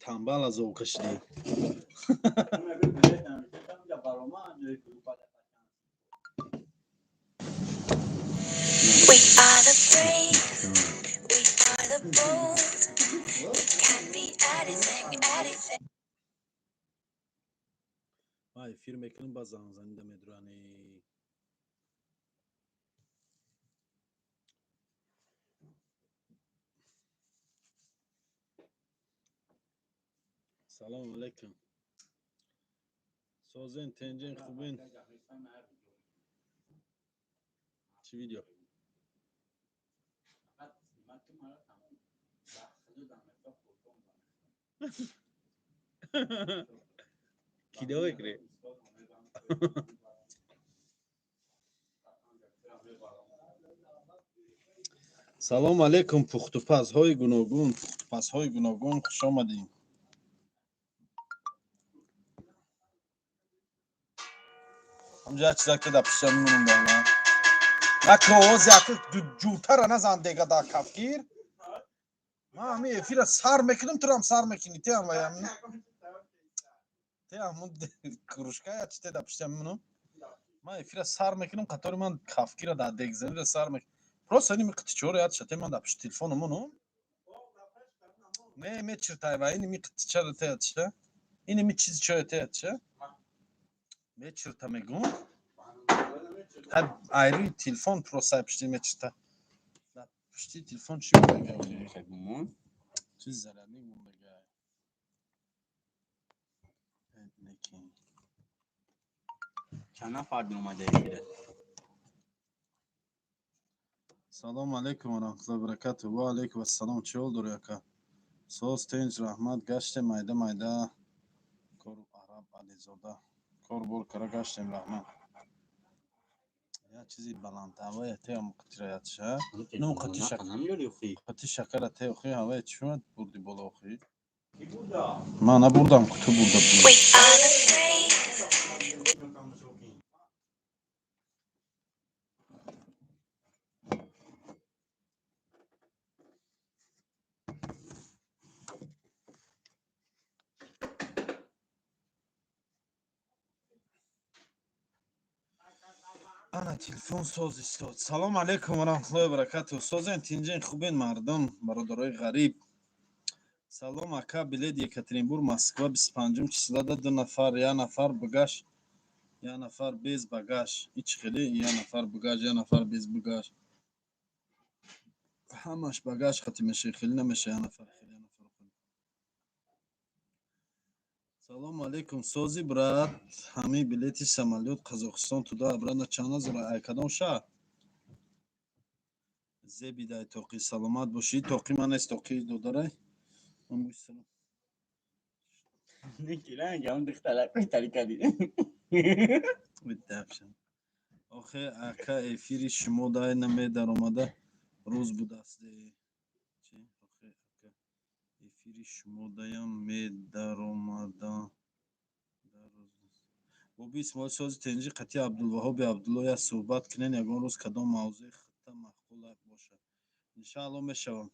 تنبل از او کشیدی. We are the brave, we are the bold, can be anything, anything. وای فیلم میکنیم باز زنده میدرانی. سلام علیکم. سازن تنجین خوبین. چی ویدیو؟ کی دوی کری؟ سلام علیکم پختوپز های گوناگون، پختوپز های گوناگون، خوش آمدین. همجا چیزا که در پیشم میمونم دارم. نکه آواز یکی جوتر نزن دیگه در کفگیر. من همه افیر سر میکنم تو هم سر میکنی. تی هم ویم. تی همون کروشکه یا چی در پیشم میمونم. من افیر سر میکنم قطار من کفگیر در دیگ زنی سر میکنم. پروس اینی میکتی چوره یاد شده من در پیش تلفنمونم. نه میچرتای و اینی میکتی چرا تیاد شده. اینی می چیزی چرا تیاد شده. میچرتا میگم. ایری تلفن پروسای پشتی میچرتا. پشتی تلفن چی میگه؟ چیز زرنی میگه. نکی. چند نفر اومده دیگه. سلام علیکم و رحمت الله و برکاته. و علیکم السلام. چه حال داری اکا؟ سوز تنج رحمت گشت مایده مایده کار عرب علیزاده کار بور کرا گشتیم رحمت. یا چیزی بلند هوای ته هم قطره یاد شه. نو قطی شکر ته اخی هوای چی شد بردی بالا اخی؟ من نبردم که تو برده We بود. are the brave. انا تلفن ساز استاد. سلام علیکم و رحمت الله و برکاته. سازن تینجین خوبین مردم برادرای غریب. سلام اکا بلیت یکاترینبورگ مسکو 25 چیزلاده 2 نفر یا نفر بگاش یا نفر بیز بگاش هیچ خیلی یا نفر بگاش یا نفر بیز بگاش همش بگاش خطی میشه خیلی نمیشه یا نفر خیلی یا نفر خیلی. سلام علیکم سازی برات همه بلیت سمالیوت قزاقستان تو دا برند چند زر ایکادون شه زبی دای توقی سلامت باشی توقی من است توقی دو داره من بوسلام نکیرن که اون دختره کوی کردی. بدفشم آخه اکا افیری شما دای نمی در آمده روز بود است چی آخه اکا افیری شما دایم می در آمده در روز بابی اسماعیل سازی تنجی قطعی عبدالوهاب عبدالله یا صحبت کنین یگان روز کدام موضوع خطه مخول باشه انشاءالله میشوم.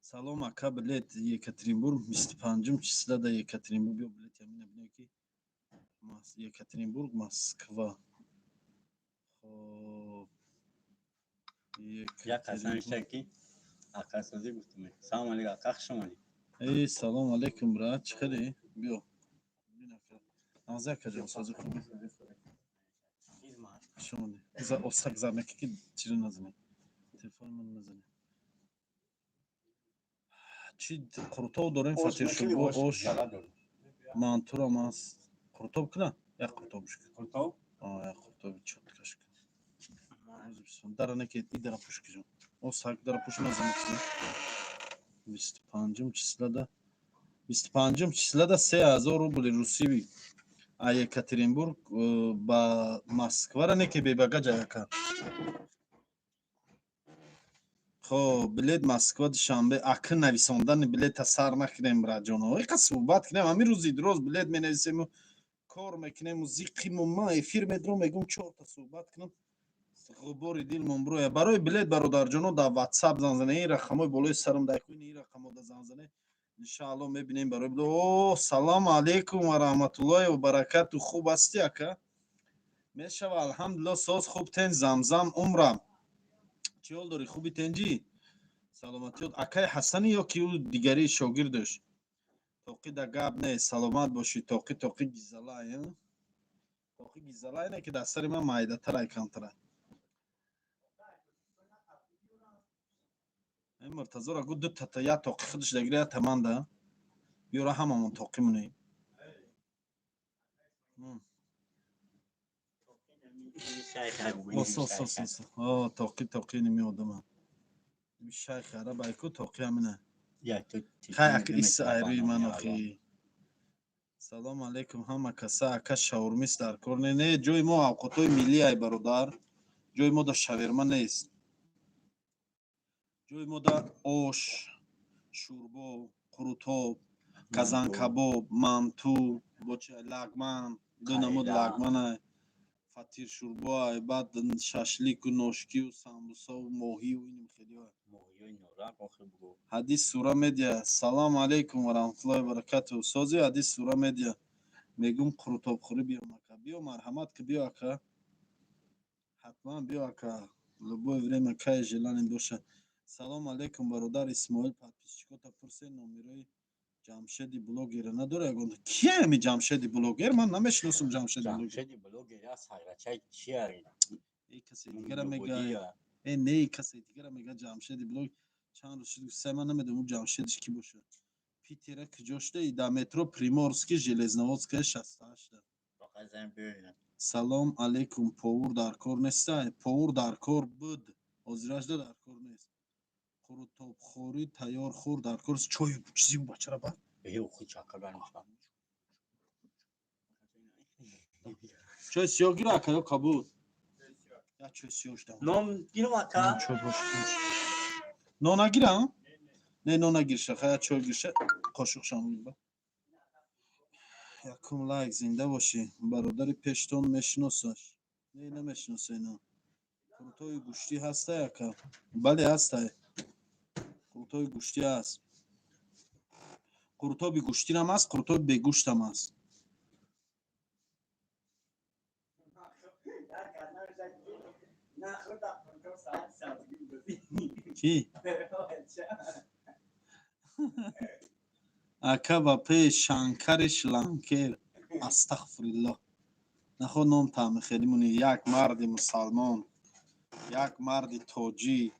سلام اکا بلیت یکاترینبورگ 25 چیسلا در یکاترینبورگ بیا بلیت همین بینه کی یکاترینبورگ مسکوا خب یا قسم شکی اکاسازی گفتم. سلام علیکم اکا شمالی. ای سلام علیکم برات چخیری بیا ببین اکا نازه کجا سازی خوبی شمالی از اوساک زرنکی کی چیزی نزنی تلفن من نزنی چی قرطاو داریم فاتیر شو اوش منطورم است قرطاو کنه یا قرطاو بشکن قرطاو یا قرطاو چوت کشک درنه که ایدر پوش کجا اوساک در پوش نزنی 25 چیسلا 25 چیسلا 3000 روبل روسی یکاترینبورگ با مسکو را نه که به بگا جای کار خب بلیت مسکو شنبه اکن نویساندن بلیت سر نکنیم را جانو یک صحبت کنیم همین روزی دروز بلیت می نویسیم کار میکنیم موزیقی ما افیر میدرم میگم 4 تا صحبت کنم غبار دیل ممبرو برای بلیت برادر جانو در واتساپ زنزنه این رقمای بالای سرم در کوین این رقمو در زنزنه انشاءالله میبینیم برای بدو. اوه سلام علیکم و رحمت الله و برکات. خوب هستی اکا؟ میشوه الحمدلله. ساز خوب تن زمزم عمرم چی حال داری؟ خوبی تنجی؟ سلامتیات اکای حسنی یا کی او دیگری شاگردش؟ توقی در گاب نه. سلامت باشی. توقی گیزلای. توقی گیزلای نه که در سر من مایده تر کم تره. این مرتضی را گود دو تا یا توقی خودش دگیره یا تمانده بیاره هممون توقی مونی. توقی نمیادم. شیخ عرب ایکو توقی همینه. خیلی اکا ایس ایروی من اخی. سلام علیکم همه کسا اکا شاورمیست در کار نه. جوی ما اوقاتوی ملی ای برادر. جوی ما در شاورما نیست. جوی ما در آش، شوربا، قروتاب، کازان کباب، مانتو، بوچه لگمن، دو نمود لگمن، فطیر شوربا، بعد شاشلیک و نوشکی و سامبوسا و ماهی و اینم خیلی ها. حدیث سوره میدیا. سلام علیکم و رحمت الله و برکاته. سازی حدیث سوره میدیا. میگم قروتاب خوری بیام اکا. بیا مرحمت که بیا اکا. حتما بیا اکا. لبو وریم کای جلان باشه. سلام علیکم برادر اسماعیل подписчиков та пурсе номерои ҷамшеди блогера надора ягон. Кие ами ҷамшеди блогер? Ман намешиносам ҷамшеди блогер. Эй касе дигара мега. Не касе дигара мега ҷамшеди блог. Чанд рӯз шуд се ман намедонам ҷамшедиш ки боша. Питера куҷошта и да метро Приморский железноводская 68. Салом алейкум. Повур дар кор нестай? Повур дар кор буд. ҳозиражда дар кор нест. قروتابخوری تیار خور در کورس چای چیزی بچه را بر چای سیاه گیره اکا یا کبود یا چای سیاهش دام چای باشه نان نگیره هم؟ نه نان نگیرشه خیلی چای گیرشه قاشق شامل با یکم لایک زنده باشی برادر پشتون میشناسش نه نمیشناسه اینا قروتای گوشتی هسته اکا بله هسته قروتای گوشتی هست قروتابی گوشتی هم هست قروتابی بگوشت هم هست کی؟ اکا با پی شنکر شلانکر استغفرالله نخود نام تعمه خیلی مونی یک مرد مسلمان یک مرد تاجی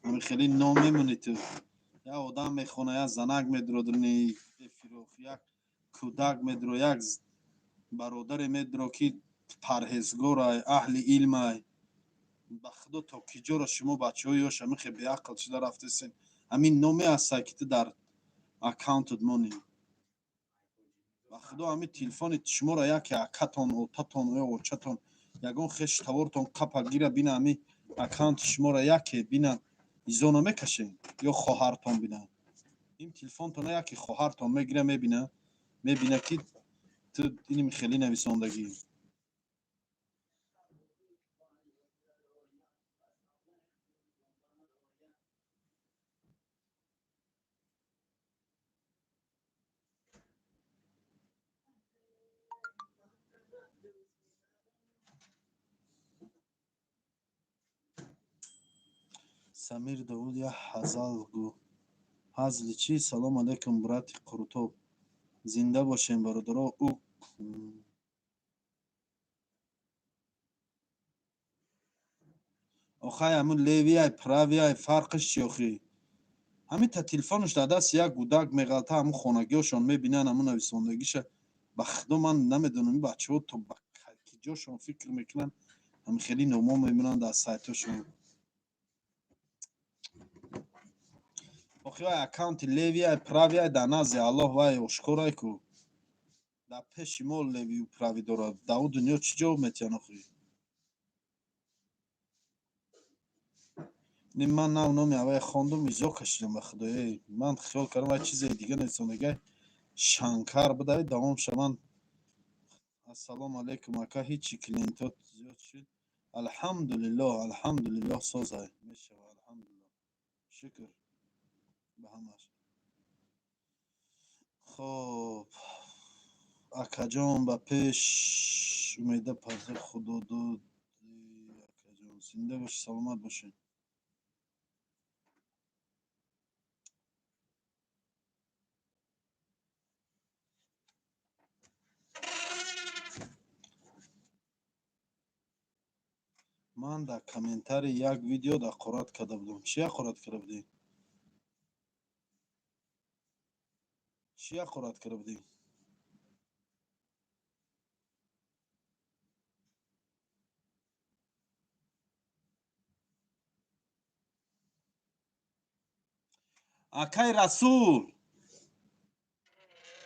همه خیلی نام میمونی تو یا آدم میخونه یا زنک میدرودنی فروخ یک کودک میدرو یک برادر میدرو که پرهزگار اهل علم ای بخدا تا کجا را شما بچه های هاش همین خیلی بیعقل شده رفته سین همین نامی هست که تو در اکاونتت مونی بخدا همین تلفون شما را یکی اکتون و تتون و چتون یکون خش تورتون کپا گیره بینه همین اکاونت شما را یکی بینه ایزانو میکشین یا خواهرتون بینه این تلفون تونه یکی خواهرتون میگیره میبینه که تو اینی خیلی نویساندگی سمیر داود یا حزل گو حزل چی؟ سلام علیکم برات قروتاب زنده باشین برادرها او آخه همون لیوی های پراوی های فرقش چی آخی همین تا تلفونش در دست یک گودک میغلطه همون خانگیاشون میبینن همون نویساندگیش بخدا من نمیدونم این بچه ها تو کجاشون فکر میکنن همین خیلی نوما میمونن در سایتاشون آخی های اکاونت لیوی های پراوی های در نزد الله وای اشکرای کو در پیش ما لیوی و پراوی داره در اون دنیا چی جا میتین آخی نیم من نه اونو میوه خواندم ایجا کشیدم به خدای من خیال کردم های چیز دیگه نیستونگه شنکر بده دوام شمن السلام علیکم اکا هیچی کلینتات زیاد شد الحمدلله سازه میشه الحمدلله شکر به همش акаҷон ба пеш умеда парза худо дод акаҷон зинда бошӣ саломат бошӣ. ман дар комментари як видео ҳақорат карда будам. Чӣ ҳақорат карда будӣ? Чӣ ҳақорат карда будӣ? акай расул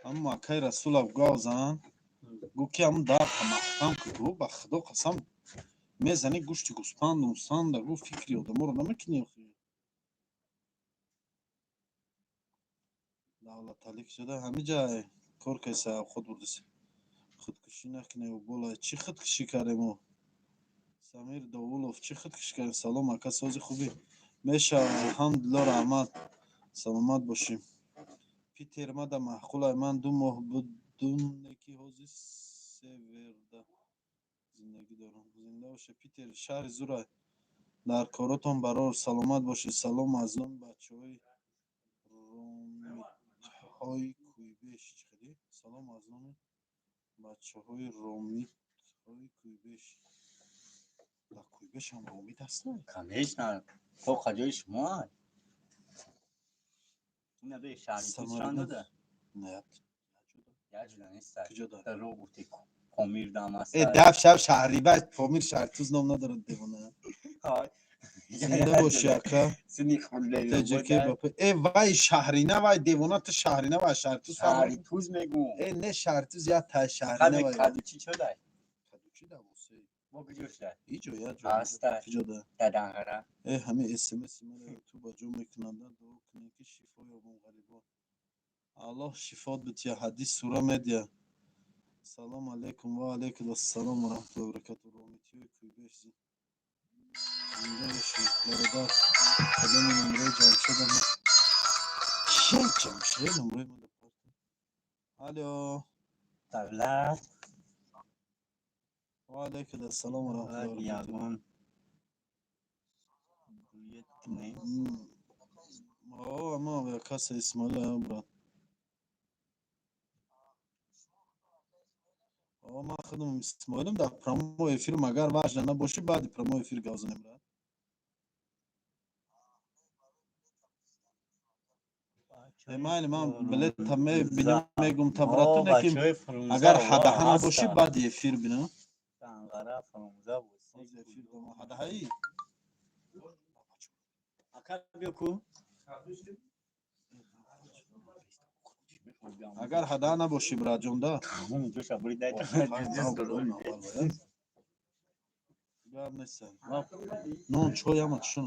ҳамн акай расулав гавзан гу ки ҳамн дар тамахтам ки гу ба худо қасам мезани гӯшти гӯспанду мусанда гу фикри одаморо намекунӣ. давлаталик шуда ҳамиҷа кор кайса худ бурдиса худкушӣ накуне болай чӣ худкушӣ кардем мо самир довулов чӣ худкушӣ кардем. салом ака сози хубӣ мешавад алҳамдулилла раҳмат саломат бошем. питер мада маъқулай ман 2 моҳ будуне ки ҳозир северда зиндагӣ дорам. зинда боша питер шаҳри зурай дар коротон барор саломат бошед. салом аз он бачаҳои ромитҳои кӯйбеш чиқади салом аз он бачаҳои ромитҳои кӯйбеш. дар кӯйбеш ҳам ромит ҳастанд? Конечно, тоқа ҷои шумо аст. Ина бе шаҳри Тӯзчанд дода? Не, Як ҷода нест. куҷо дорад? Дар роҳ гуфти Помир дам аст. дав шав шаҳриба помир шаҳртӯз ном надорад девона. Ҳой. зинда боши ака Сини хурде. теҷаки бапа вай шаҳрина вай девона ту шаҳрина вай шаҳртӯз Шаҳри Тӯз мегум. не шаҳртӯз я та шаҳрина Қадри вай кадучи чодай? кадучи давосе Мо куҷоша? иҷо я ҷо Аста. куҷода Дадангара. ҳамин смс мара ту ба ҷо мекунанда дуо кунем ки шифо ёбон ғарибон. аллоҳ шифот бития ҳадис сура медия. салом алейкум ва алейкум ассалом ва раҳматуллоҳи ва баракатуҳ. ромитиҳои кӯйбеш зинда бошед бародар. кадоми номраи ҷамшедам чӣ ҷамшед номраи ма дапарта. алё Давлат. ва алейкум ассалом ва раҳматуллоҳи ва баракатуҳ. Ягон. Буетне. ама каса исмоил брат. ман худам исмоилам дар прямой эфир агар важна набоши баъди прямой эфир гап занем брат. майли ман билета мебинам мегум та брату неким агар ҳадаҳа набоши баъди эфир бинам. Дангара фармуза боси. эфир дома ҳадаҳаи Ака биё ку? агар ҳадаҳа набоши брат ҷонда Ҳамун ҷоша буридай та. гап неста. нон чой ама чишон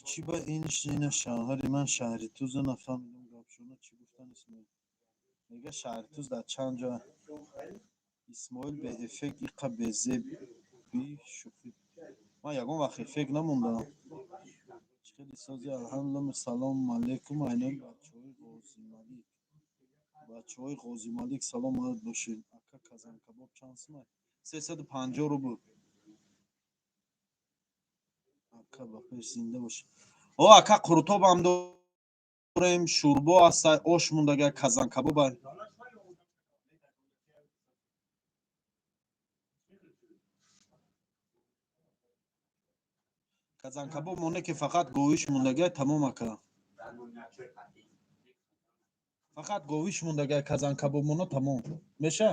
чӣ ба ина шаҳри ман шаҳри Тӯза нафаҳмидам гапшона чӣ гуфтан исмоил мега шаҳри Тӯз дар чанд ҷо исмоил бе эффект иқа безеби шуфӣ ман ягон вақт эффект намондам чиқади сози алҳамдулилла. салом алейкум айнон бачаҳои ғозималик саломат бошед. ака казан кабоб чанд сум аст? 350 рубл. ака ба пеш зинда бошед. ака қуртобам дорем шӯрбо аст ош мондага казан кабоб аст. казан кабоб монда ки фақат говиш мондага тамом ака. фақат говиш мондага казан кабоб монда тамом меша.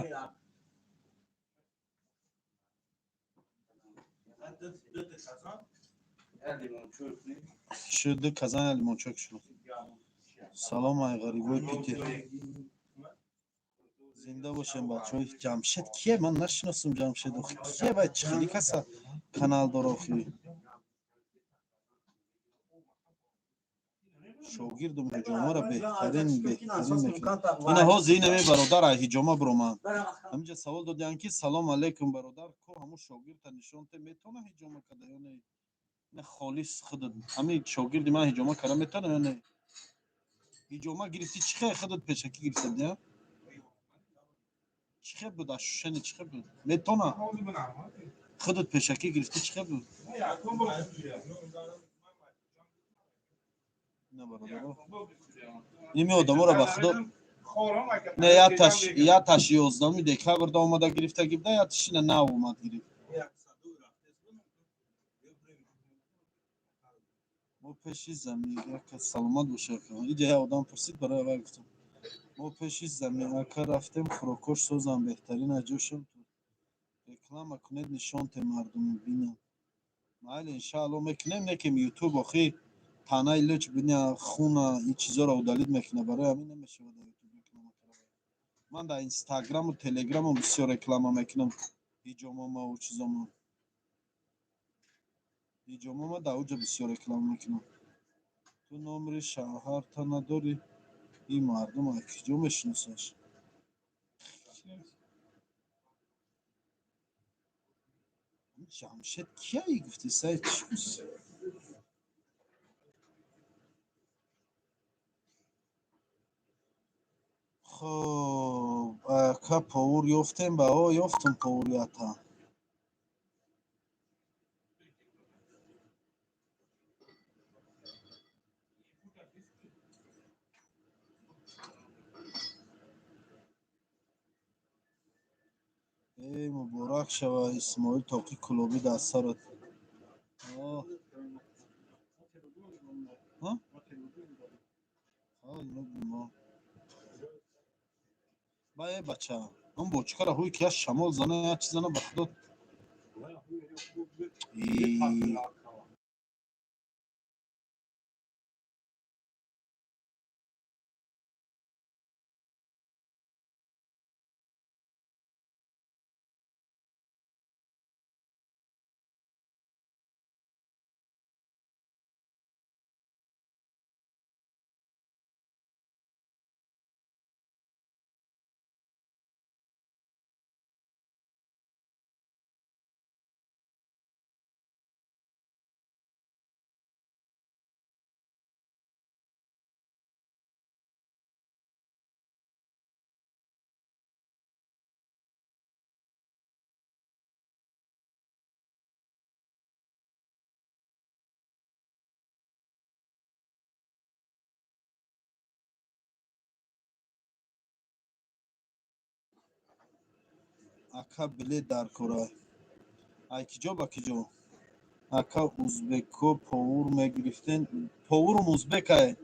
шуд казан лимончок шуд. салом ай ғарибои питер. зинда бошем бачаҳои ҷамшед кие ман нашиносам ҷамшед кие вай чӣ хели каса канал дора охи шогирдум ҳиҷомаро беҳтарин мекунад. ина ҳозир инаме бародар ҳиҷома буроманд ҳаминҷа савол додиянд ки салом алейкум бародар ко ҳамун шогирда нишонте метавона ҳиҷома када ё не ина холис худат ҳамин шогирди ман ҳиҷома кара метавона ё не ҳиҷома гирифти чӣ хел худат пешакӣ гирифта چی بود اشوشنی چی بود متونا خودت پیشکی گرفتی چی بود نه برادر این آدم را به خدا نه یا تاش 11 دکتر اومده گرفته گفته یا تاش نه اومد گرفت ما پیش زمین که سلامت باشه که اینجا آدم پرسید برای اول گفتم ما پیش زمین که رفتیم فروکش سوزن بهترین اجوشم تو реклама کنید نشان ته مردم ببینن مال ان شاء الله میکنیم نکیم یوتیوب اخی تنها لچ ببینه خونه این چیزا رو اودالید میکنه برای همین نمیشه در یوتیوب reklama کنم من در اینستاگرام و تلگرام بسیار reklama میکنم هیجوما و چیزا هیجوما در اونجا بسیار reklama میکنم تو نمره شهر تا نداری این مردم ها کجا میشناسش جمشید کیایی گفتی سعید چیز خب که پاور یافتیم به ها یافتم پاوریتا ای مبارک شوه اسماعیل تاقی کلابی در سرت آه ها حال نبیم با ای بچه اون بچه را هوی که شمال زنه یا چی زنه بخدا ای اکا بله در کره ای کجا با کجا اکا ازبکو پاور میگرفتن پاورم ازبکه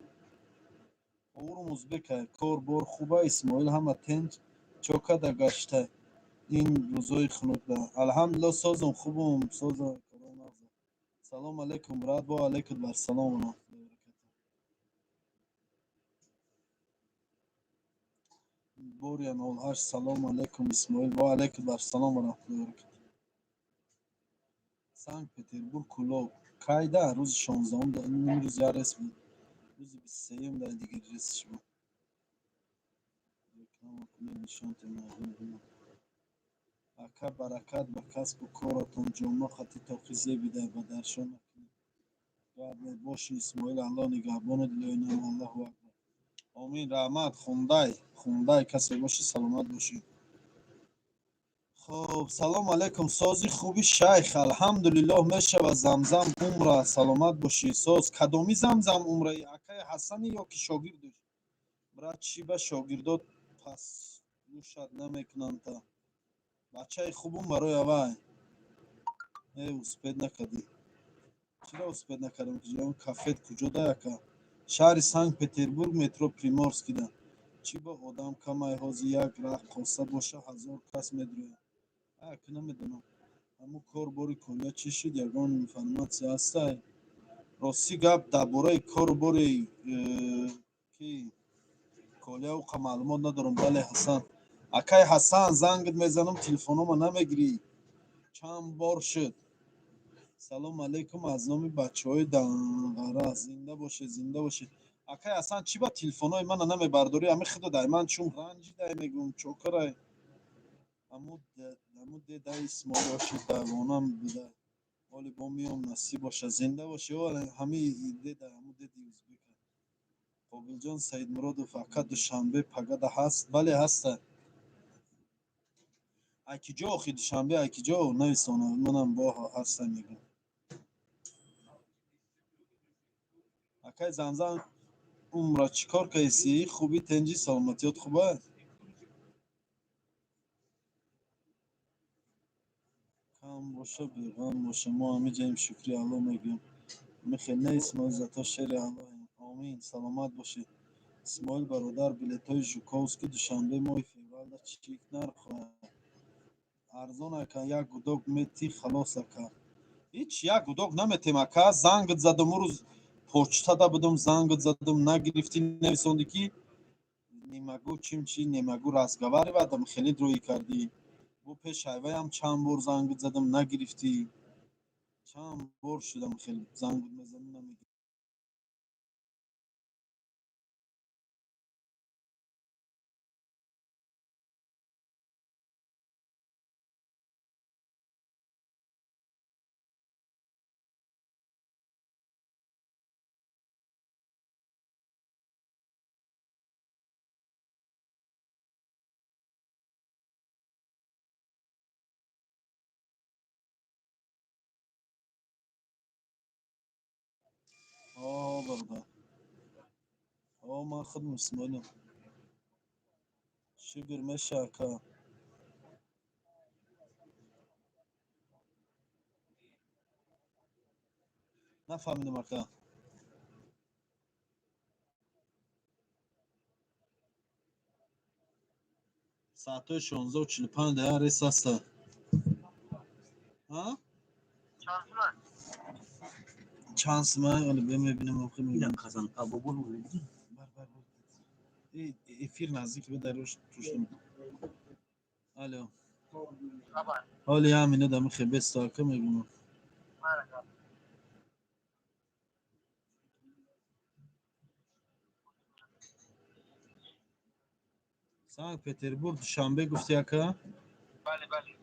پاورم ازبکه کار بار خوبه اسماعیل همه تنج چوکا در گشته این روزای خنک الحمدلله سازم خوبم سازم سلام علیکم برات با علیکم بر سلام و رحمت الله و برکاته بوریا 08 سلام علیکم اسماعیل با علیکم بر سلام و رحمت الله و برکاته سنت پتربورگ کلاب کایده روز 16 در این روز یا رسم روز 23 در دیگه رسش بود reklama کنید نشان ته مردم ببینن اکا برکت به کسب و کارتون جمعه خطی تاقیزه بیده به درشان نکنید بعد باشی اسماعیل الله نگهبانت لیونم الله اکبر آمین رحمت خوندای کسی باشی سلامت باشی خب سلام علیکم سازی خوبی شیخ الحمدلله میشه و زمزم عمره سلامت باشی ساز کدامی زمزم عمره اکای حسنی یا که شاگردش برات چی به شاگردات پس گوشت نمیکنن تا بچه خوبم برای اوای ای اسپید نکردی چرا اسپید نکردم کجا اون کافت کجا ده یکا شهر سنت پتربورگ مترو پریمورسکی ده چی با آدم کمای حاضی یک رقاصه باشه 1000 کس میدروه که نمیدونم اما کار باری کلیه چی شد یگان اینفرماسیا هسته راستی گپ درباره کار باری کی کلیه و معلومات ندارم بله حسن اکای حسن زنگت میزنم تلفنمو نمیگیری چند بار شد سلام علیکم از نام بچه های دنغره زنده باشه اکای حسن چی با تلفن های من نمیبرداری همه خدا دایمان چون رنجی دای میگم چوکره امو ده اسماعیل هاشی دوانم بوده ولی با میام نصیب باشه زنده باشه ولی همه ایده در همو ده ازبک قابل جان سید مراد فقط دوشنبه پگده هست بله هسته айкиҷо охи душанбе айкиҷо нависона манам бо ҳарса мегӯям. акай занзан умра чикор кайсӣ? Хуби тенҷи саломатиёт хуба? Кам боша беғам боша мо ҳамиҷаем шукри Алло мегӯям. Мехел не Исмоил зато шери Аллоҳем. Омин саломат бошед. Исмоил бародар билетҳои Жуковский душанбе моҳи февралда чик нархояд? Арзон ака як гудок метӣ халос ака. Ҳеҷ як гудок наметем ака. Зангт задам рӯз почтада будам зангт задам нагирифтӣ нависонӣ ки немагӯ чимчи немагӯ разговаривать вадам хеле дроӣ кардӣ. Бо пеш айваям чанд бор зангт задам нагирифтӣ. Чанд бор шудам хеле зангт мезанам намегирӣ. Бародар. Ман худам Исмоилам. Шукр меша ака. Нафаҳмидам ака. Саатҳои 16:45 рейс аста. Чанд сумай? Оли бия мебинем охир мебинем. Казанка бобур мебинӣ? Бар. Эфир наздик бе дарош тушдам. Алло. Оли ҳамина дами хебеста ака мегӯям. Санкт Петербург душанбе гуфтӣ ака? бале.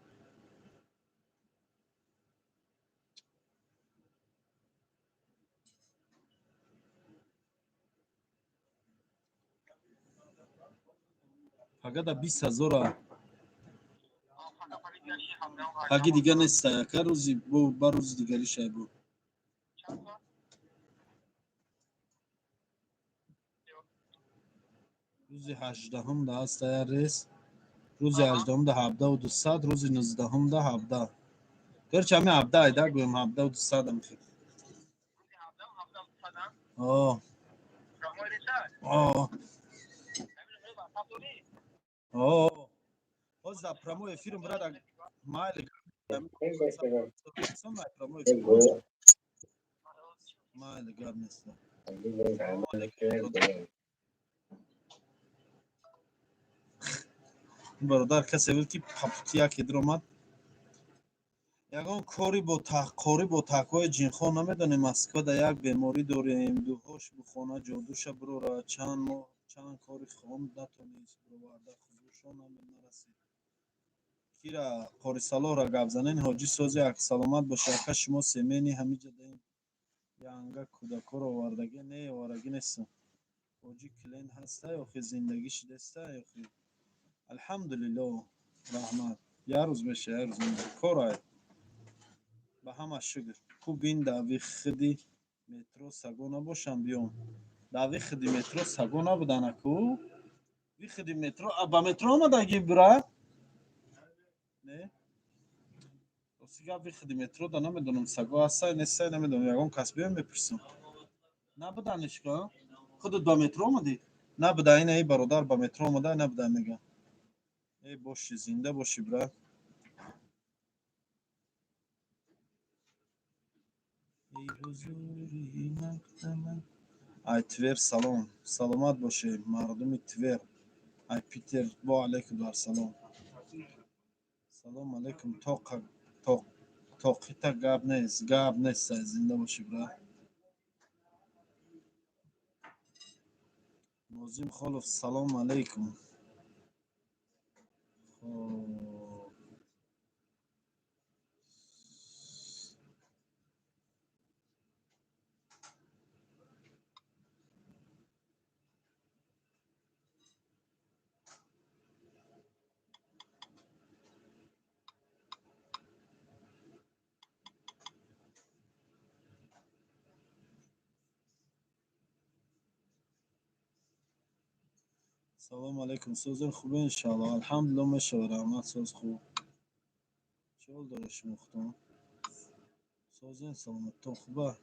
Фақат 20,000 ҳаги дига неста ака рӯзи ба рӯзи дигари шайбу. Рӯзи 18 аста я рейс. Рӯзи 18 17,200, рӯзи 19 17. Герчи ҳами 17 айда гӯям 17,200 ам хел. Ҳоз за промо эфирм брада майли. Майли гап неста. Бародар касе буд ки папутия ки дромад. Ягон кори бо такҳои ҷинхон намедонем. Москвада як беморӣ дорем. Дуҳош бу хона ҷодуша бурора. Чанд моҳ чанд кори хонд натонист бироварда хузуршон намерасид. Кира Қорисалоҳро гап занен ҳоҷӣ сози ак саломат боша ака шумо семени ҳамиҷа даем янга кӯдакоро овардагӣ не оварагӣ нестам. ҳоҷӣ клиент ҳастай охи зиндагӣ шудестай охи. Алҳамдулиллоҳ раҳмат. Як рӯз меша як рӯз меша корай. Ба ҳама шукр. Ку бин дар виходи метро саго набошам биём. Дар виходи метро саго набудан аку? Виходи метро ба метро омадагӣ брат? Не? Роси гап виходи метро да намедонам саго ҳастай нестай намедонам. Ягон кас биём бепурсам. Набуданишка? Худат ба метро омадӣ? Набуда ина бародар ба метро омада набуда мегам. Боши зинда боши брат. Ай Твер салом. Саломат боше мардуми Твер. Ай Питер бо алейкум дар салом. Салом алейкум тоқита гап нест зинда боши брат. Нозим Холов салом алейкум. سلام علیکم سوزن خوبه انشالله الحمدلله میشه رحمت سوز خوب چول داره شمختون سوزن سلامت تو خوبه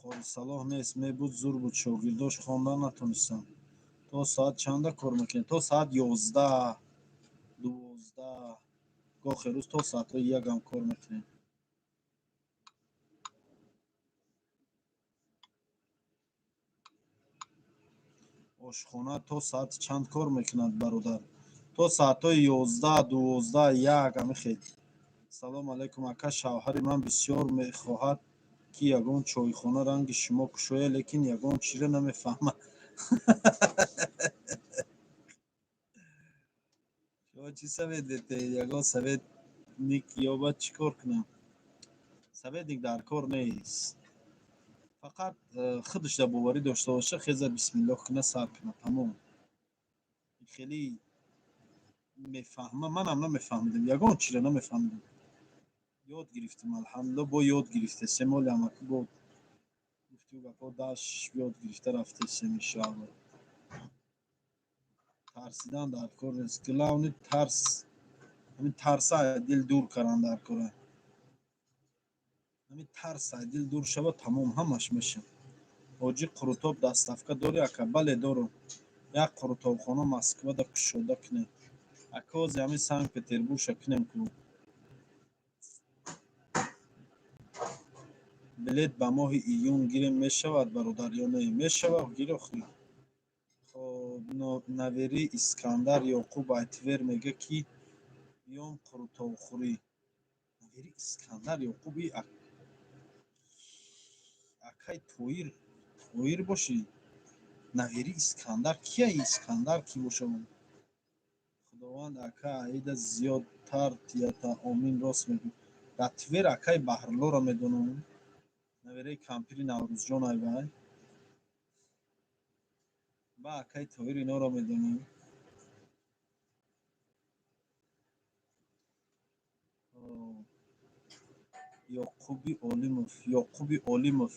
قول صلاح نیست می بود زور بود شاگرداش خواندن نتونستم تو ساعت چنده کار میکنی تو ساعت 11 12 گاهی روز تو ساعت یکم کار میکنی آشخانه تو ساعت چند کار میکند برادر تو ساعت 11 12 یک میخی салом алайкум ака шавҳари ман бисёр мехоҳад ки ягон чойхона ранги шумо кушояд лекин ягон чиро намефаҳмад шумо чӣ савед дете ягон советник ёбад чӣ кор кунам советник дар кор нест фақат худашда боварӣ дошта боша хеза бисмиллоҳ куна сар куна тамом хеле мефаҳма манам намефаҳмидам ягон чиро намефаҳмидам ёд гирифтем алҳамдулилло бо ёд гирифте се моли амаки бо гуфту гапо даш ёд гирифта рафтесем иншоалло тарсидан дар кор нест главни тарс ҳамин тарса дил дур кардан дар кора ҳамин тарса дил дур шавад тамом ҳамаш мешавад ҳоҷи қурутоб дастафка дорӣ ака бале дорам як қурутобхона москвада кушода кунем акози ҳамин санкт петербургша кунем ку билет ба моҳи июн гирем мешавад бародар ё не мешавад гирохӣ хоб навери искандар ёқуб айтвер мега ки биём қурутобхӯрӣ навери искандар ёқуб и акай тоир бошӣ навери искандар кия искандар ки бошад худованд ака аида зиёдтар тиятаомин рост мегӯ дар твер акай баҳрлоро медонам навераи кампири наврӯзҷон ай вай ба акай тоир иноро медонам ёқуби олимов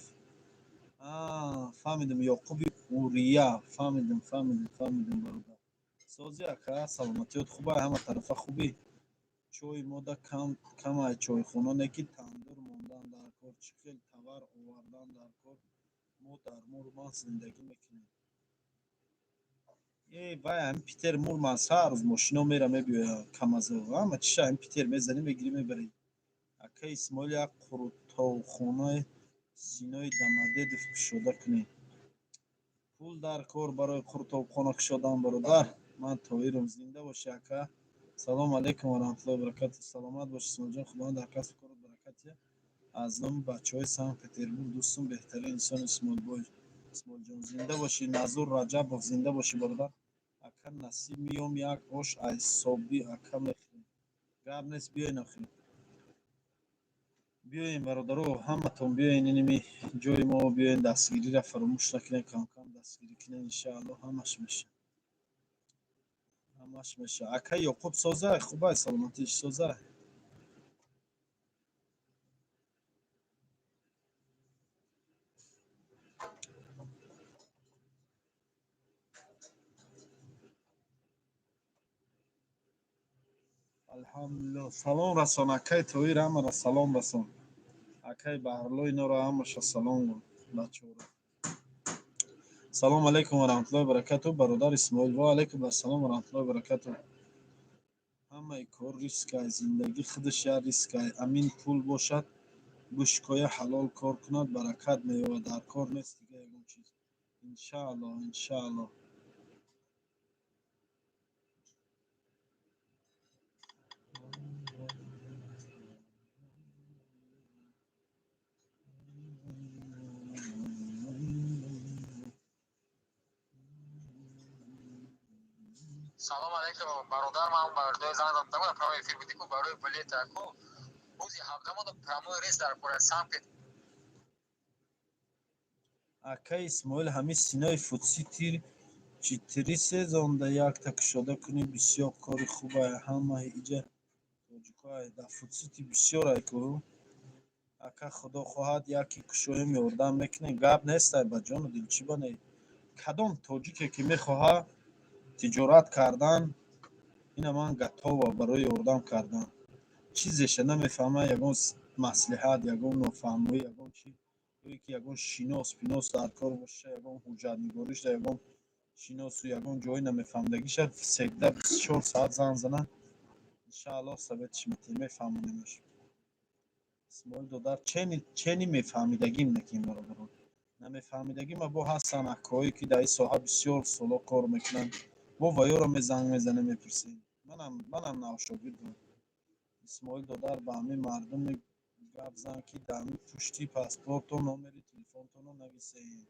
фаҳмидам ёқуби урия фаҳмидам бародар сози ака саломатиёт хубай ҳама тарафа хубӣ чойи мода камай чойхона не ки тандур мондан дар кор чӣ хел тавар овардан дар кор мо дар мурманск зиндагӣ мекунем вай ҳамин питер мурманск ҳар рӯз мошино мера мебиёяд камазо ҳама чиша ҳамин питер мезанӣ мегирӣ мебарӣ ака исмоил як қурутовхонаи синои дамадедов кушода кунем пул дар кор барои қурутовхона кушодан бародар ман тоирам зинда бошӣ ака салому алайкум вараҳматуллоҳи вабаракату саломат бошӣ исмоилҷон худованд дар касбу корот баракат диҳад аз номи бачаҳои санкт петербург дӯстум беҳтарин инсон исмоилҷон зинда бошӣ назур раҷабов зинда бошӣ бародар ака насиб меём як ош айсобӣ ака мехӯрем гап нест биёин охир биёин бародаро ҳаматон биёин иними ҷои мо биёин дастгириро фаромӯш накунем камкам дастгирӣ кунем иншоалло ҳамаш меша ака ёқуб созай хубай саломатиш созай алҳамдулилло салом расон акай тоир ҳамаро салом расон акай баҳрло иноро ҳамаша салом бачаҳоро салому алайкум вараҳматуллоҳи вабаракату бародар исмоил ва алайкум ассалом вараҳматуллоҳи вабаракату ҳамаи кор рискай зиндагӣ худаш як рискай амин пул бошад гӯшкоя ҳалол кор кунад баракат меёбад дар кор нест дига ягон чиз иншаалло салом алайкум бародар ман барои зан додам прямой эфир будику барои билетаку рӯзи ҳафтамода прямой рейс дар кора санкт акай исмоил ҳамин синои футсити читири сезонда якта кушода кунӣ бисёр кори хубай ҳамаи иҷа тоҷикоай дар футсити бисёрай ку ака худо хоҳад яке кушоем ёрдам мекунем гап нестай ба ҷону дил чӣ банед کدام توجیکه که میخواه تجارت کردن اینا من گتاوا برای یاردم کردن چیزش نمیفهمه یگان مصلحت یگان نفهمی یگان چی یکی یگان شیناس پیناس در کار باشه یگان حجت نگاریش یگان شیناس و یگان جایی نمیفهمدگیش سگده 24 ساعت زنگ زنه انشاءالله ثبتش میفهمه نمیشه اسماعیل دودار چنی میفهمیدگیم نکیم برابر نمیفهمیدگیم با هستن اکایی که در این ساحه بسیار سالا کار میکنن با ویا رو زنگ میزنه میپرسیم منم ناشاگرد بودم اسماعیل دودار به همه مردم گفت زن که در همین پشتی پاسپورت و نمر تلفنتون رو نویسین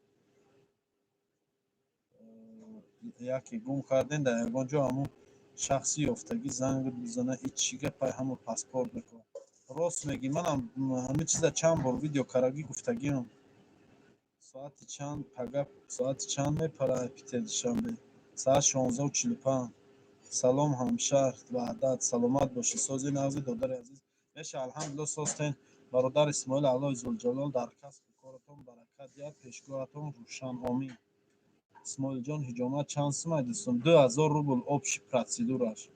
یکی گم کردین در یگانجا همون شخصی افتگی زنگ بزنه هیچ چیگه پای همون پاسپورت بکن راست میگی منم همه چیز چند بار ویدیو کارگی گفتگیم ساعت چند پگاه ساعت چند میپره پیتر دوشنبه ساعت 16:45 سلام همشهر وحدت سلامت باشی سازی نازی دادر عزیز میشه الحمدلله ساستین برادر اسماعیل الله ذوالجلال در کسب کارتون برکت دیار پیشگاهتون روشن آمین اسماعیل جان حجامت چند سمه دوستم 2000 روبل общий процедураш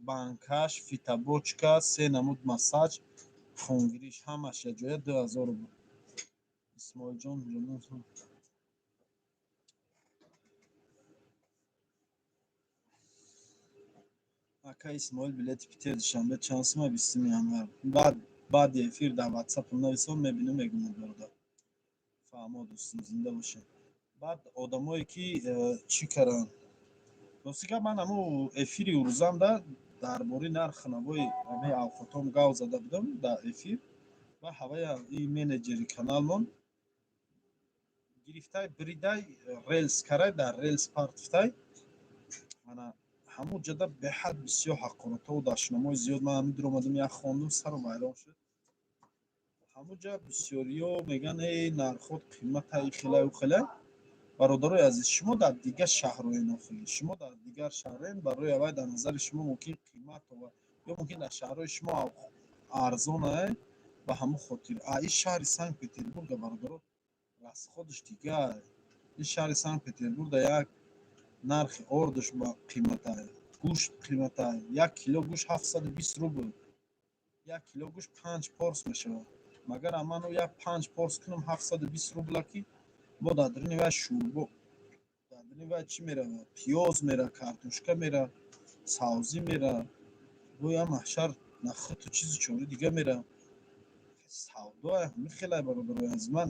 банкаш фитобочка се намуд массаж хунгириш ҳамаш якҷоя 2000 рубл اسماعیل جان حجامت ака исмоил билети питер душанбе чансима 20 январ баъд эфир дар ватсап нависам мебинам мегӯяд бародар фаҳмо дӯстам зинда бошед баъд одамое ки чӣ каранд ростига ман ҳамо эфири урӯзамда дар бораи нархи навои ҳамаи авқотом гав зада будам дар эфир ва ҳавая и менеҷери каналмон гирифтай биридай релс карай дар релс партифтай ана ҳамон ҷода беҳад бисёр ҳақоратову дашномои зиёд ман ҳамин дур омадам як хондум сарам вайрон шуд ҳамон ҷа бисёриё мегӯянд нархот қиматаи хелай хелай бародарои азиз шумо дар дигар шаҳрҳои нохелӣ шумо дар дигар шаҳрен барои авай дар назари шумо мумкин қимат ё мумкин дар шаҳрҳои шумо арзона ба ҳамон хотир ин шаҳри санкт петербурга бародаро расходаш дигар ин шаҳри санкт петербурга як нархи ордаш ба қиматае гӯшт қиматае 1 кило гӯшт 720 рубл 1 кило гӯшт 5 порс мешавад магар аману як 5 порс кунам 720 рубла ки бо дар даруни вай шӯрбо дар даруни вай чӣ меравад пиёз мера картошка мера сабзӣ мера бо як маҳшар нахӯту чизи чори дига мера савдое ҳамин хелай бародарои азиз ман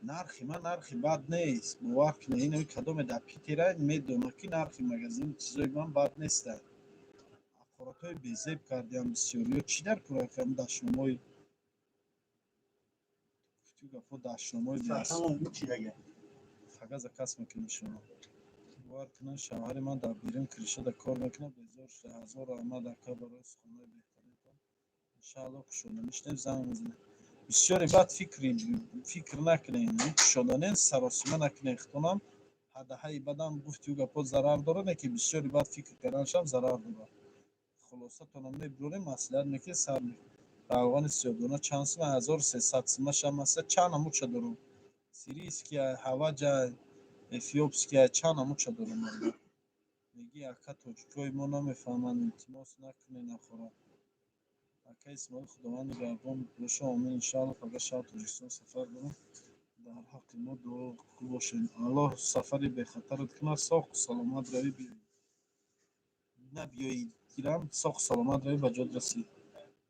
нархи бад нест бовар кунед инои кадоме дар питера медонад ки нархи магазин чизои ман бад неста ақоратҳои безеб кардиам бисёриё чӣ дар кӯракам дашномои гуфту гапҳо дашномои фага закас мекунем шумо бовар кунед шавҳари ман дар берун кришада кор мекунад безор шуда ҳазор раҳмат ака барои суханои беҳтаринтон иншаалло кушоданишдем занг мезанед бисёре баъд фикр накунед кушоданед саросима накунед хитонам ҳадаҳаи бадам гуфту гапҳо зарар дорад не ки бисёри баъд фикр карданашам зарар дорад хулосатонам мебурорем маслиҳат мекунед сар равғани сиёҳдона чанд сима 1300 симашам аста чанд амуча дорум сирийская ҳаваҷа эфиопская чанд амуча дорум меги ака тоҷикои мо намефаҳманд илтимос накунед нахӯрад ака исмоил худованд нигаҳбон боша омин иншаалло фага шаҳр тоҷикистон сафар дорам дар ҳаққи мо дуо бошед аллоҳ сафари бехатарат кунад соҳу саломат равӣ набиёӣ гирам соҳу саломат равӣ ба ҷод расӣ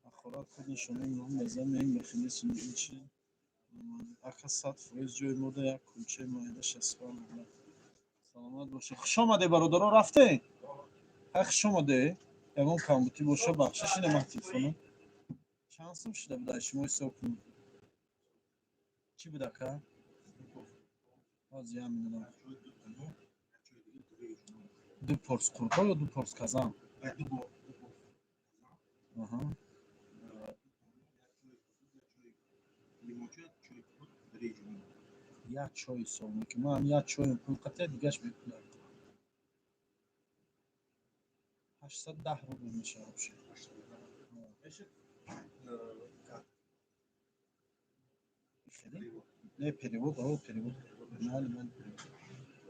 ахорат худ нишона мезанем мехелис чи ака 100% ҷои мода як кулчаи майда 65 саломат бошед хуш омаде бародаро рафтем хуш омаде ягон камбутӣ боша бахшиш ин ман телефонам чанд сум шуда буд шумо ҳисоб кунед чӣ буд ака ҳозир ҳамин ду порс қурбо ё ду порс казан як чой ҳисоб мекунем ман як чойм пул қатия дигаш бепулам 810 рубл мешавад не перевод перевод بله بله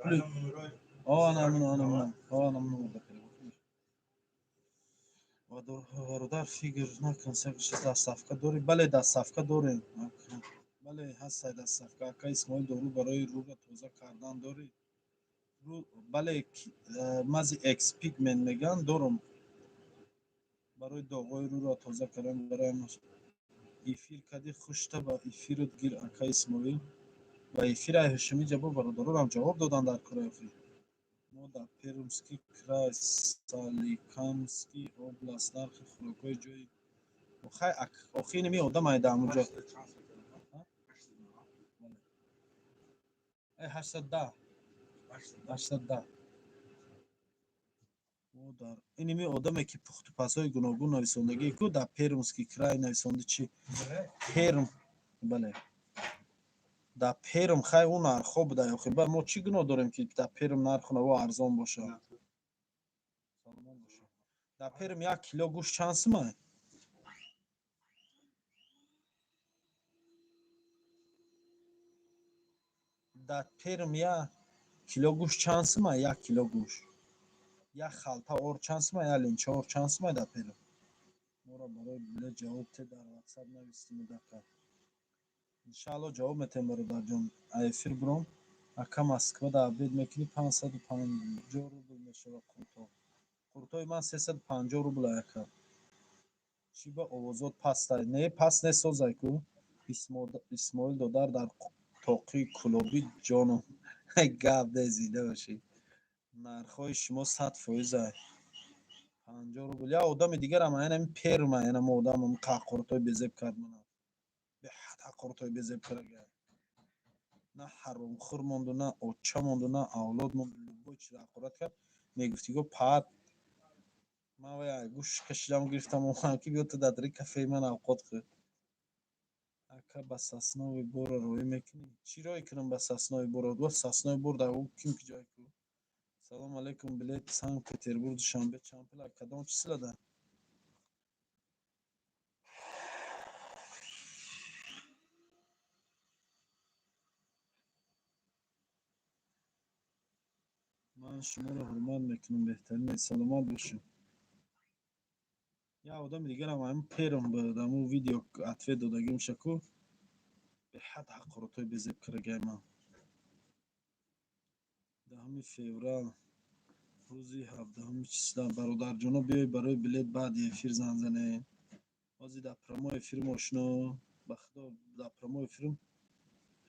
پلی آنم برادر فکر نکن سکش دست صفقه داری بله دست صفقه داریم بله هست دست صفقه اکا اسماعیل دارو برای رو را توزه کردن داری رو بله مازی اکس پیگمنت میگن دارم برای داغای رو را توزه کردن برای ефир кади хушта ба эфирот гир ака исмоил ва эфир ҳашими ҷабо бародаронам ҷавоб додан дар корофи мо дар пермский край соликамский област нархи хӯрокҳои ҷои охай охи ними одамай дар онҷо 810 810 мо дар иними одаме ки пухтупазҳои гуногун нависондагӣ ку дар пермский край нависонда чи перм бале дар перм хай ӯ нархҳо буда охи ба мо чӣ гуноҳ дорем ки дар перм нархи наво арзон бошад дар перм 1 кило гӯшт чанд сумай дар перм 1 кило гӯшт чанд сумай 1 кило гӯшт 1 халта ор чанд сумай 1 линча ор чанд сумай дар перм моро барои билет ҷавоб те дар ватсап навистиму дака иншаалло ҷавоб метем бародарҷон эфир буром ака москва дар обед мекунӣ 550 рубл мешавад қуртои ман 350 рубл ака чӣ ба овозот пастай не паст не созайку исмоил додар дар тоқии кулоби ҷонум гап дезида бошӣ нархҳои шумо 100% 50 рубл я одами дигарам янами перма янами одамам қақуртой безеб кард манам беҳада қуртой безеб карага на ҳаромхӯр монду на оча монду на авлод монду любой чиза ақурат кард мегуфтиго паат ман вай гӯш кашидам гирифтам омадам ки биё ту дар дори кафеи ман авқот хӯр ака ба сосновый бор роӣ мекунӣ чӣ роӣ кунам ба сосновый бор ва сосновый бор дар ким ҷой ку салом алейкум билет санкт петербург душанбе чанд пул кадом числода ман шуморо ҳурмат мекунам беҳтарин саломат бошед я одами дигарам ҳамин перм даму видео ответ додагим шаку беҳад ҳақоратой безеб карагай ман 10 феврал рӯзи 17 числа бародарҷоно биёй барои билет баъди эфир занг занед ҳозир дар прямой эфирм ошно ба худо дар прямой эфирм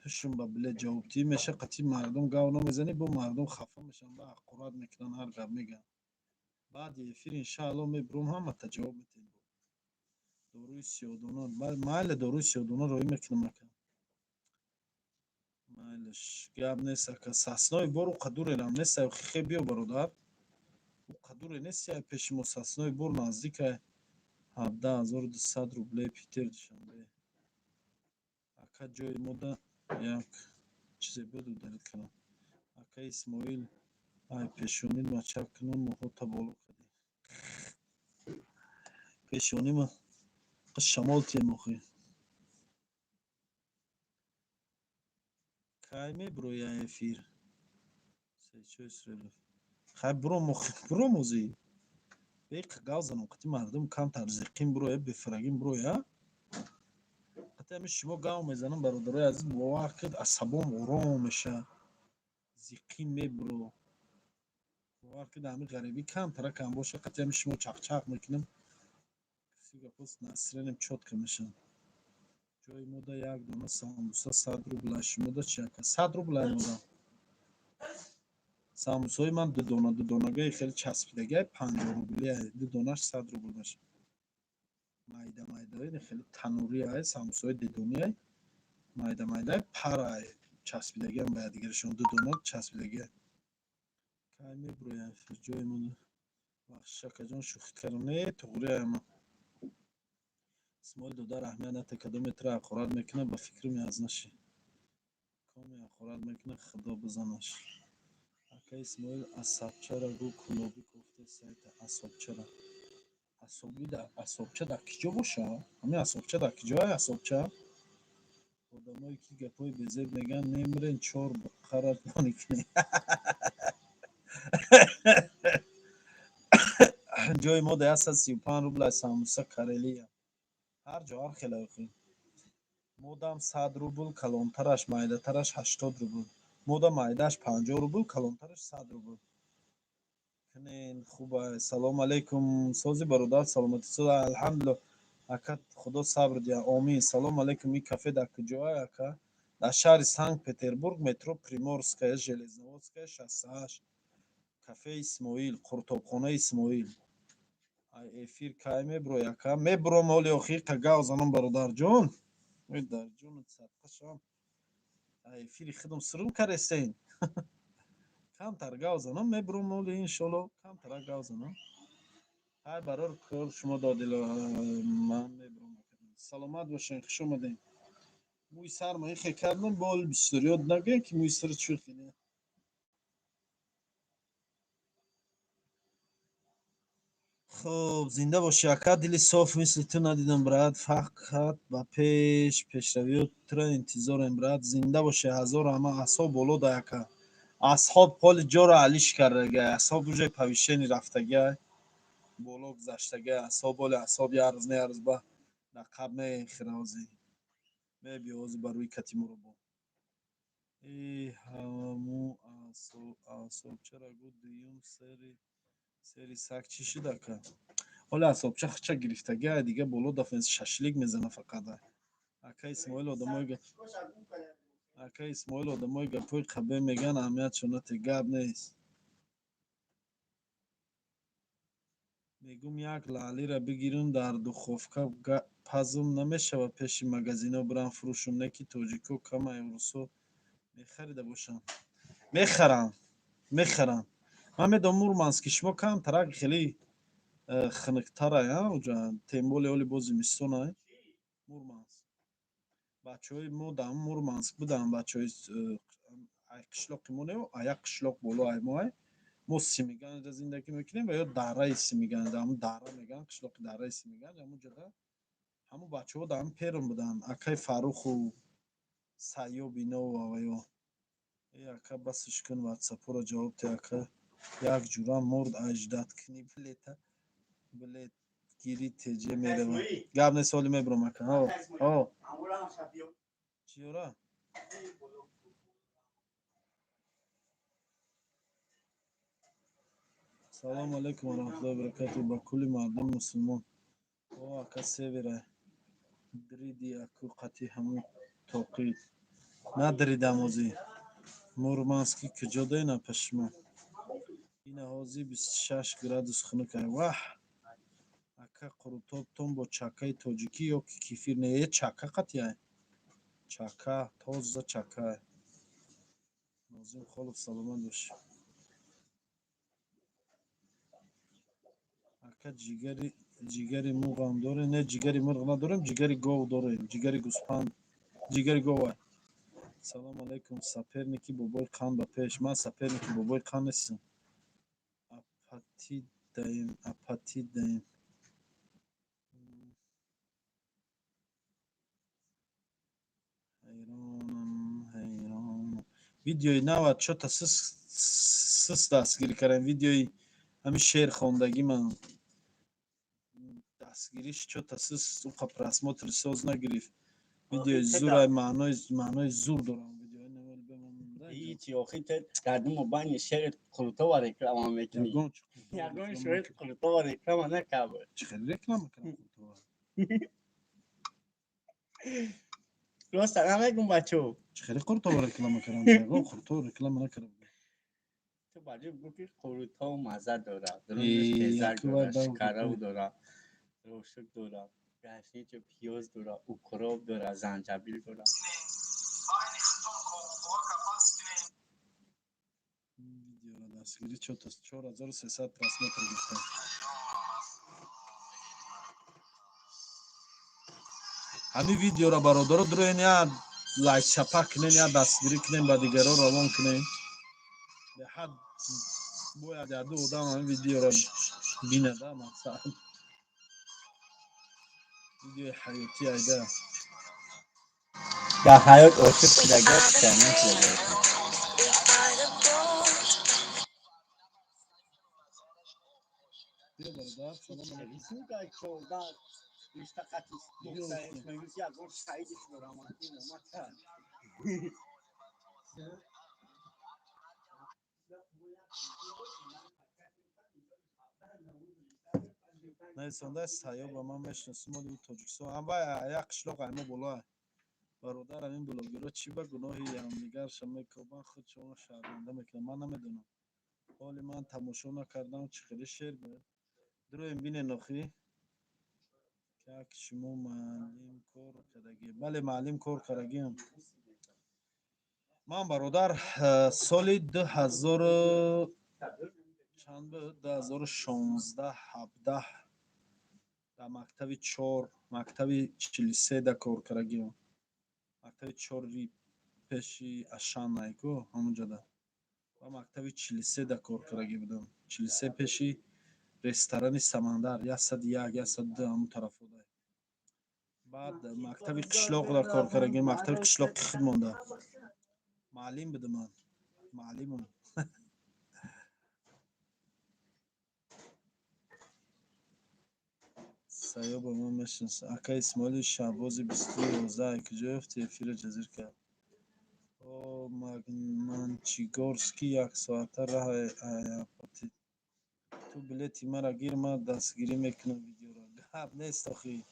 ҳушм ба билет ҷавобдиҳӣ меша қатъи мардум гав намезанӣ бо мардум хафа мешаванд ба ҳақорат мекунанд ҳар гап мегӯянд баъди эфир иншаалло мебурам ҳамаата ҷавоб метем доруи сиёҳдона майли доруи сиёҳдона роӣ мекунам ака майлиш гап нест ака соснои бор ӯ қадурерам нестай хе биё бародар ӯ қадуре нестяй пеши мо соснои бор наздикай 17200 рублей питер душанбе ака ҷои мода як чизе буду далил кардам ака исмоил ай пешонид мачак кунам моҳота боло кардӣ пешонима шамол темохӣ кай мебуроя эфир хай буро музи беқа гав занам қати мардум камтар зиқин буроя бефрагин буроя қати ҳамин шумо гав мезанам бародарои азиз бовар кад асабом ором меша зиқин мебуро бовар кад ҳамин ғарибӣ камтара кам боша қати ҳамин шумо чақчақ мекунам гапост насренем чотка мешавад ҷои мода як дона самбуса 100 рубл шумода чи ака 100 рубл мода самбусаҳои ман дудонагаи хеле часпидагиай 50 рубли ду донаш 100 рубл мешавад майда майдаи хеле танурии самбусаҳои дидониай майда майдаи парай часпидагиам ба якдигарашон ду дона часпидагиай кай мебуроя ҷои мода вахшакаҷон шӯхӣ кардам не туғрияй ман исмоил додар аҳамият нате кадом метра ҳақорат мекунад ба фикрим аз наши коми ҳақорат мекунад худо бизанаш ака исмоил асобчара гу кулоби кофта сайта асобчара асобча дар киҷо боша ҳамин асобча дар киҷоа асобча آدمایی که گپای بزرگ میگن نمیرن چهار خراب کنی. جای ما ده 35 روبل ساموسا карелия. هر جا هر خلاقی. مودم 100 روبل کلانترش مایداترش 80 روبل. مودم مایداش 50 روبل کلانترش 100 روبل. کنین خوبه. سلام علیکم سوزی برادر سلامتی سوزی الحمدلله. اکا خدا صبر دیا آمین. سلام علیکم این کافه در کجای اکا؟ در شهر سنت پتربورگ مترو پریمورسکایا ژلезноводская 68 کافه اسماعیل قرطابخانه اسماعیل. ефир кай мебро яка мебро моли охи қагав занам бародар ҷон ой дар ҷонат садқашам эфири худам сурум карестен камтар гав занам мебро моли иншолло камтара гав занам ай барор кор шумо додила ман мебро саломат бошен хуш омадем мӯи сарма ихе кардам бол бисёриёд нагӯем ки мӯи сар чӯхине خب زنده باشی اکا دل صاف مثل تو ندیدم برات فقط با پیشرویات تر انتظارم برات زنده باشی هزار همه اصحاب بالا دا اکا اصحاب قول جا را علیش کرده اصحاب روژه پویشنی رفتگه بالا گذشتگه اصحاب بالا اصحاب یه عرض نه عرض با نقب نه خرازی نه بیازی بروی کتی مربا ای همو اصحاب چرا گود دویم سری سک چی شد اکا حالا اصابچه خچه گرفتگی دیگه بالا دفنس ششلیک میزنه فقط اکا اسماعیل آدمای گپای خبه میگن اهمیت شونت گب نیست میگم یک لالی را بگیرون در دخوفکه پزم نمیشه و پیش مگزینا برن فروشون نکی توجیکو کم ایوروسو میخریده باشن میخرن من میدم مورمانسک شما کم ترک خیلی خنکتره اوجا تیمبولی اولی بازی میستونه مورمانسک بچه‌های ما در مورمانسک بودن بچه‌های قشلاقمونه و یک قشلاق بالا ما سیمیگان در زندگی میکنیم و یا دره سیمیگان در همون دره میگن قشلاق دره سیمیگان همون جدا همون بچه‌ها در همون پیرم بودن اکای فاروق و سایو بینو و یا اکا بسش کن واتساپ رو جواب تی اکا یک جورا مرد اجداد کنی بلیت گیری تیجه میره و گاب سوالی میبرم اکا چیورا سلام علیکم و رحمت الله و برکاته با کل مردم مسلمان او اکا سیوره دریدی اکو قطی همون توقید ندریدم اوزی مورمانسکی کجا دینا پشما این هازی 26 گرادوس خنک واه اکا قروتاب تون با چکای توجیکی یا کیفیر نه یه چکا قطیه چکا تازه چکا نازم خالق سلامت باش اکا جیگری مرغ هم داره نه جیگری مرغ ندارم جیگری گاو داریم جیگری گوسپند جیگری گاوه سلام علیکم سپرنیکی بابای قان با پیش من سپرنیکی بابای قان نیستم اپاتید دایم حیرانم ویدیوی نو چه تا سس دستگیری کردم ویدیوی همین شعر خواندگی من دستگیریش چه تا سس او قبر رسمات رساز نگرفت ویدیوی زور معنای زور دارم ویدیوی نوال بمونده هیچی آخی تو کردیم و بانی شعر قلوتا و رکلام هم میکنی یگان شعر قلوتا و رکلام هم نکبر چه خیلی رکلام کنم رو سلام علیکم بچه چه خیلی قلوتا و رکلام کنم جگان قلوتا و رکلام نکرم تو باید بگو که قلوتا و مزه داره درونش تیزک داره شکره داره روشک داره گشنیچ پیاز داره اوکراب داره زنجبیل داره ویدیو را دستگیری 4300 پرسمتر گفتم همین ویدیو را برادر دروین یا لایک چپک کنین یا دستگیری کنین با دیگران روان کنین به حد باید یادو بودم همین ویدیو را بینده مثلا ویدیو حیاتی ایده در حیات عاشق We شدگی ها are the شرمن brave. شدگی هستن. We are the bold. بیا برادر سلام علیکم. Şerisi de çolda işte katis doksa esmemiz ya gol saydı şu ramatı mamata. نه سنده سایه با من میشناسم ولی تاجیکستان اما یک قشلاق همه بالا برادر همین بلاگرا چی به گناهی همدیگر شما میکوبن خود شما شرمنده میکنم من نمیدونم حالی من تماشا نکردم چه خیلی شعر بود درو این بین نخی که شما معلم کار کردگی بله معلم کار کردگیم من برادر سال 2000 چند بود 2016 17 در مکتب 4 مکتب 43 در کار کردگیم مکتب 4 پیشی اشان نایکو همونجا ده و مکتب 43 در کار کردگی بودم 43 پیشی رستوران سمندر 101 102 همون طرف بوده بعد مکتب قشلاق در کار کردگی مکتب قشلاق خود مونده معلم بودم من معلمم سایه با من میشناسه اکا اسماعیل شعباز 2011 کجا افتی افیر جزیر کرد او منچیگورسکی یک ساعته راه ایاپاتی تو بلیتی مرا گیر ما دستگیری میکنم ویدیو را گپ نیست آخی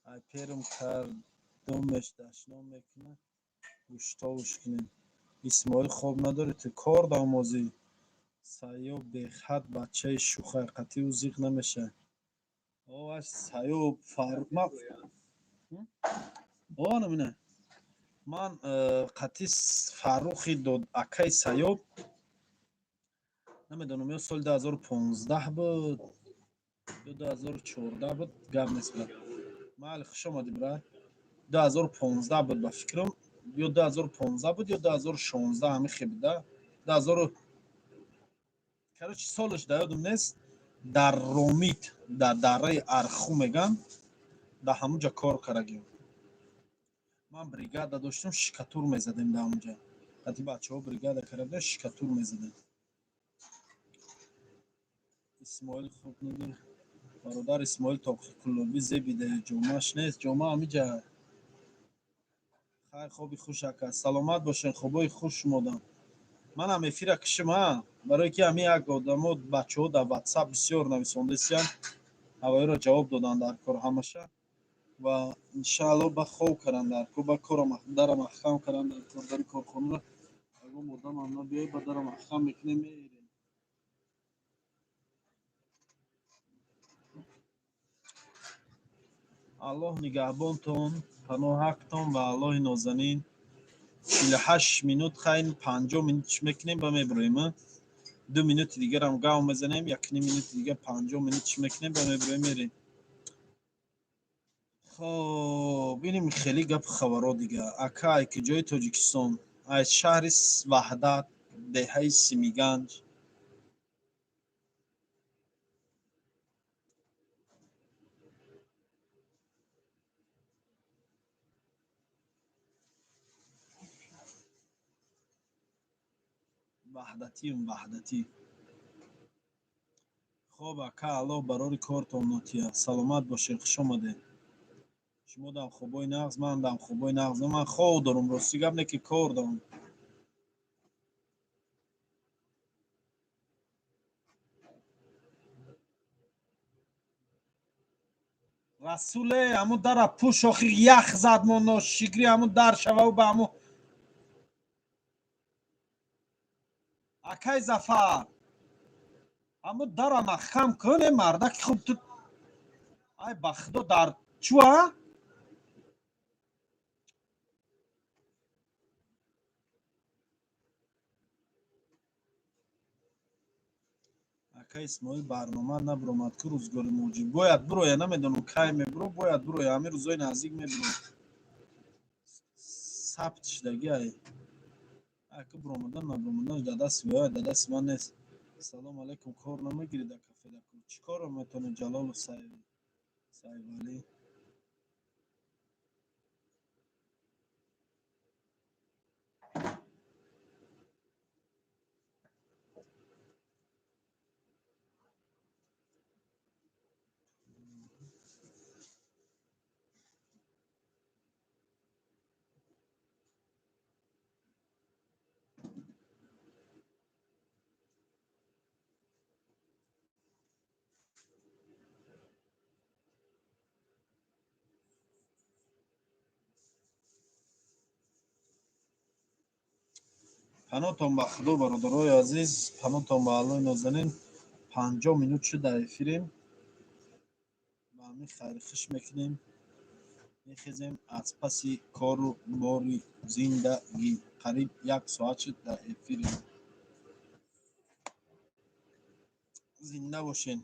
ای پیرم کردمش دشنام میکنه گوشتاوش کنیم اسماعیل خواب نداره تو کار دامازی سیاه بخط بچه شوخ حقیقتی و زیغ نمیشه آه سیاه فاروق ما آه نمینه من قطیس فاروقی داد اکای سیاه نمیدونم یا سال 2015 بود یا 2014 بود گپ نیست برد مال خوش آمدی برد 2015 بود با فکرم یا 2015 بود یا 2016 همین خیلی 2000 کرچ سالش یادم نیست در رومیت در دره ارخو میگن در همونجا کار کردیم من بریگادا داشتم شکاتور میزدیم در اونجا حتی بچه ها بریگادا کرده شکاتور میزدیم اسماعیل خوب نداره برادر اسماعیل توقی کلوبی زیبیده جمعش نیست جمعه همیجا خیر خوبی خوش اکا سلامت باشین خوبای خوش مودم من هم افیر کشم ها برای که همین یک آدم بچه ها در واتساپ بسیار نویسنده سیان اوایی را جواب دادن در کار همشه و انشاءالله به خوب کردن در کار به کار در محکم کردن در کار در کارخانه را اگه مردم هم بیایی به در محکم میکنه میرین الله نگهبانتون پناه حقتون و الله نازنین 48 مینوت خیلی 50 مینوتش میکنیم به میبریم 2 مینوت دیگر هم گام بزنیم 1 مینوت دیگه 50 مینوتش میکنیم به میبریم میریم خب ببینیم خیلی گپ خبرها دیگه اکای که جای تاجیکستان از شهر وحدت دهه سیمیگنج وحدتی خب اکا الله برای کارتون نوتیه سلامت باشین خوش آمده شما دم خوبای نغز من دم خوبای نغز من خوب دارم راستی گپ نه که کار دارم رسول همون در پوش آخی یخ زد ما ناشگری همون در شوه و به همون اکای زفر همون در محکم کنه مردک خوب تو ای بخدا در چوه اکا اسماعیل برنامه نبرامد که روزگار موجی باید برو یا نمیدونم کی میبرو باید برو یا همین روزای نزدیک میبرو ثبت شدگی ای اکا برامدن نبرامدن در دست باید در دست من نیست سلام علیکم کار نمیگیری در کافه در کار چی کار میتونه جلال و سعید ولی پناهتان به خدا برادرای عزیز، پناهتان به اعلی نازنین. 50 minut شد در افیریم. با همین خیرخش میکنیم، میخیزیم از پس کار و باری زندگی. قریب 1 ساعت شد در افیریم. زنده باشین.